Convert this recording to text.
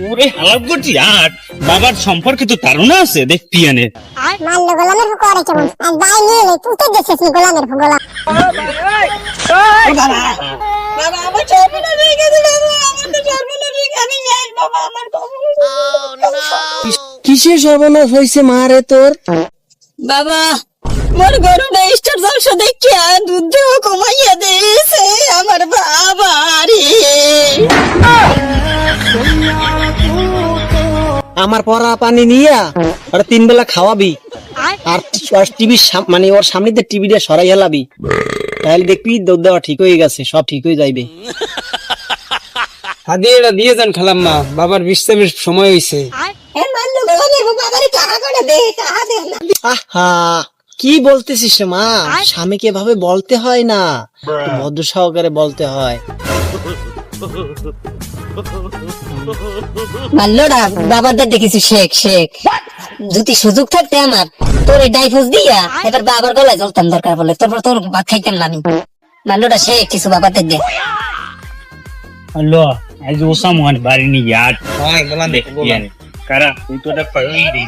ওরে হালাপ করছি আর বাবার সম্পর্কে তো ধারণা আছে দেখ পিয়ানের। মারলো গোলামের ফুকো আর কেমন আর যাই নিয়ে নে তুই তো দেখিস নি গোলামের ফুকো গোলাম বাবা আমার সর্বনা হয়ে গেছে বাবা, আমার তো সর্বনা হয়ে গেছে, আমি যাই বাবা আমার কিসের সর্বনাশ হয়েছে মা রে তোর? বাবা মোর গরুটা স্টার জলসা দেখিয়া দুধ দেওয়া কমাইয়া দিয়েছে আমার বাবা রে। আমার পরা পানি নিয়া ওরা 3 বেলা খাওয়াবি আর টিভি মানে ওর সামনে দিয়ে টিভিটা সরাই হেলাবি, তাহলে দেখবি দুধ দেওয়া ঠিক হয়ে গেছে, সব ঠিক হয়ে যাইবে। হাদিয়াটা দিয়ে যান খালাম্মা, বাবার বিশ্রামের সময় হয়েছে। মারলো গোলামের ফুকো বাবারে টাকা করে দে, টাকা দে না। আহা কি বলতেছিস রে মা, স্বামীকে এভাবে বলতে হয় না, একটু ভদ্র সহকারে বলতে হয়। মাল্লোডা বাবাদের দেখেছি শেখ শেখ, যদি সুযোগ থাকতে আমার তোর এই ডাইভোর্স দিয়া এবার বাবার গলায় জ্বলতাম দরকার বলে, তারপর তোর ভাত খাইতাম না আমি। মাল্লোডা শেখ কিছু বাবাদের দে। হ্যালো আজ ওসাম ওয়ান বাড়ি নি यार হয় বলা দেখ পিয়ানে কারা তুই তো এটা পারই দিবি।